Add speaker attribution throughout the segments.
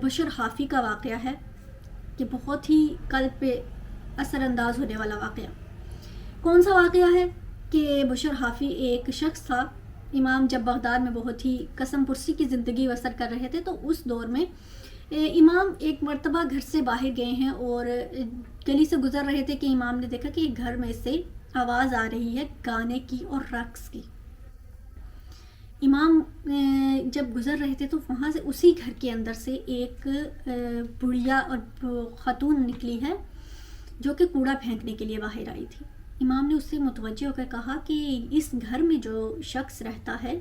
Speaker 1: بشر حافی کا واقعہ ہے کہ بہت ہی قلب پہ اثر انداز ہونے والا واقعہ. کون سا واقعہ ہے کہ بشر حافی ایک شخص تھا. امام جب بغداد میں بہت ہی قسم پرسی کی زندگی بسر کر رہے تھے تو اس دور میں امام ایک مرتبہ گھر سے باہر گئے ہیں اور گلی سے گزر رہے تھے کہ امام نے دیکھا کہ گھر میں سے آواز آ رہی ہے گانے کی اور رقص کی. امام جب گزر رہے تھے تو وہاں سے اسی گھر کے اندر سے ایک بڑھیا اور خاتون نکلی ہے جو کہ کوڑا پھینکنے کے لیے باہر آئی تھی. امام نے اس سے متوجہ ہو کر کہا کہ اس گھر میں جو شخص رہتا ہے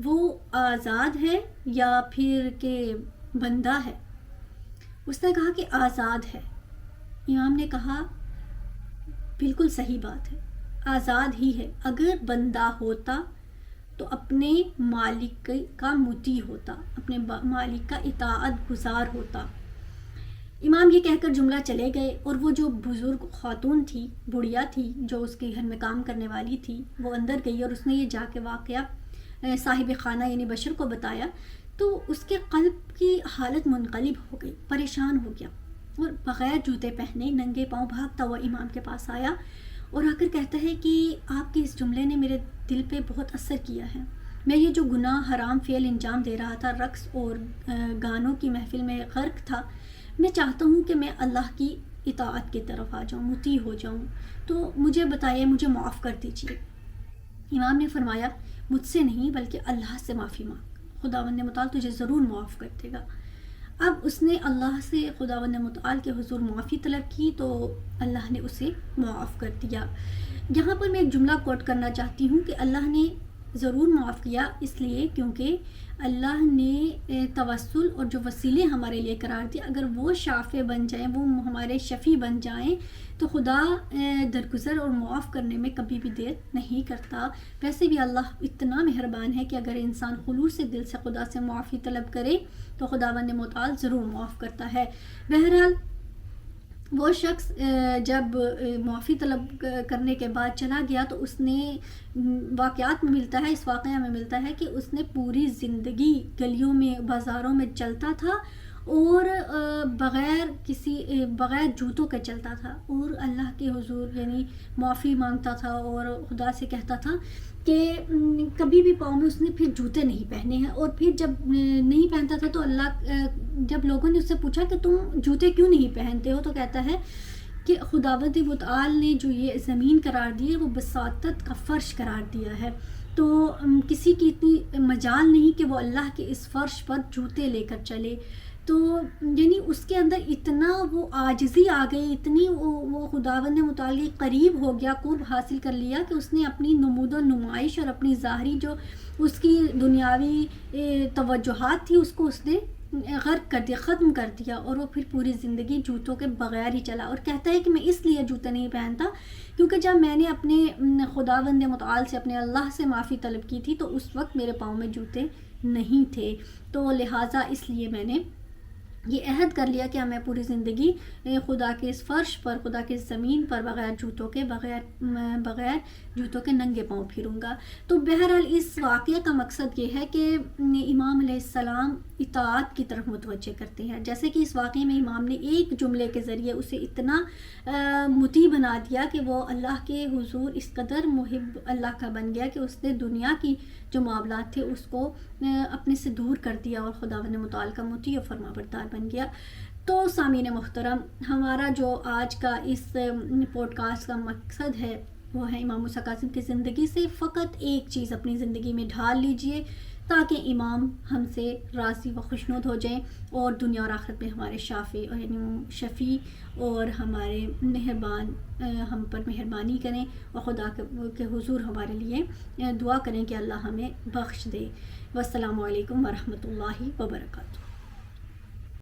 Speaker 1: وہ آزاد ہے یا پھر کہ بندہ ہے. اس نے کہا کہ آزاد ہے. امام نے کہا بالکل صحیح بات ہے، آزاد ہی ہے. اگر بندہ ہوتا تو اپنے مالک کا مطیع ہوتا، اپنے مالک کا اطاعت گزار ہوتا. امام یہ کہہ کر جملہ چلے گئے اور وہ جو بزرگ خاتون تھی، بڑھیا تھی جو اس کے گھر میں کام کرنے والی تھی، وہ اندر گئی اور اس نے یہ جا کے واقعہ صاحب خانہ یعنی بشر کو بتایا. تو اس کے قلب کی حالت منقلب ہو گئی، پریشان ہو گیا اور بغیر جوتے پہنے ننگے پاؤں بھاگتا ہوا امام کے پاس آیا اور آ کر کہتا ہے کہ آپ کے اس جملے نے میرے دل پہ بہت اثر کیا ہے. میں یہ جو گناہ حرام فعل انجام دے رہا تھا، رقص اور گانوں کی محفل میں غرق تھا، میں چاہتا ہوں کہ میں اللہ کی اطاعت کی طرف آ جاؤں، مطیع ہو جاؤں. تو مجھے بتائیے، مجھے معاف کر دیجیے. امام نے فرمایا مجھ سے نہیں بلکہ اللہ سے معافی مانگ، خداوند متعال تجھے ضرور معاف کر دے گا. اب اس نے اللہ سے خداوند متعال کے حضور معافی طلب کی تو اللہ نے اسے معاف کر دیا. یہاں پر میں ایک جملہ کوٹ کرنا چاہتی ہوں کہ اللہ نے ضرور معاف کیا اس لیے کیونکہ اللہ نے توسل اور جو وسیلے ہمارے لیے قرار دیا، اگر وہ شافع بن جائیں، وہ ہمارے شفیع بن جائیں تو خدا درگزر اور معاف کرنے میں کبھی بھی دیر نہیں کرتا. ویسے بھی اللہ اتنا مہربان ہے کہ اگر انسان خلوص سے دل سے خدا سے معافی طلب کرے تو خداوند متعال ضرور معاف کرتا ہے. بہرحال وہ شخص جب معافی طلب کرنے کے بعد چلا گیا تو اس نے واقعات میں ملتا ہے، اس واقعہ میں ملتا ہے کہ اس نے پوری زندگی گلیوں میں بازاروں میں چلتا تھا اور بغیر جوتوں کے چلتا تھا اور اللہ کے حضور یعنی معافی مانگتا تھا اور خدا سے کہتا تھا کہ کبھی بھی پاؤں میں اس نے پھر جوتے نہیں پہنے ہیں. اور پھر جب نہیں پہنتا تھا تو جب لوگوں نے اس سے پوچھا کہ تم جوتے کیوں نہیں پہنتے ہو تو کہتا ہے کہ خداوند متعال نے جو یہ زمین قرار دی ہے وہ بساطت کا فرش قرار دیا ہے، تو کسی کی اتنی مجال نہیں کہ وہ اللہ کے اس فرش پر جوتے لے کر چلے. تو یعنی اس کے اندر اتنا وہ عاجزی آ گئی، اتنی وہ خداوند متعال کے قریب ہو گیا، قرب حاصل کر لیا کہ اس نے اپنی نمود و نمائش اور اپنی ظاہری جو اس کی دنیاوی توجہات تھی اس کو اس نے غرق کر دیا، ختم کر دیا اور وہ پھر پوری زندگی جوتوں کے بغیر ہی چلا. اور کہتا ہے کہ میں اس لیے جوتے نہیں پہنتا کیونکہ جب میں نے اپنے خداوند متعال سے اپنے اللہ سے معافی طلب کی تھی تو اس وقت میرے پاؤں میں جوتے نہیں تھے، تو لہٰذا اس لیے میں نے یہ عہد کر لیا کہ میں پوری زندگی خدا کے اس فرش پر، خدا کے زمین پر بغیر جوتوں کے ننگے پاؤں پھروں گا. تو بہرحال اس واقعہ کا مقصد یہ ہے کہ امام علیہ السلام اطاعت کی طرف متوجہ کرتے ہیں. جیسے کہ اس واقعے میں امام نے ایک جملے کے ذریعے اسے اتنا مطیع بنا دیا کہ وہ اللہ کے حضور اس قدر محب اللہ کا بن گیا کہ اس نے دنیا کی جو معاملات تھے اس کو اپنے سے دور کر دیا اور خداوند متعال کا مطیع و فرما بردار بن گیا. تو سامعین محترم، ہمارا جو آج کا اس پوڈ کاسٹ کا مقصد ہے وہ ہے امام موسیٰ کاظم کی زندگی سے فقط ایک چیز اپنی زندگی میں ڈھال لیجئے تاکہ امام ہم سے راضی و خوشنود ہو جائیں اور دنیا اور آخرت میں ہمارے شفیع اور ہمارے مہربان ہم پر مہربانی کریں اور خدا کے حضور ہمارے لیے دعا کریں کہ اللہ ہمیں بخش دے. والسلام علیکم ورحمۃ اللہ وبرکاتہ.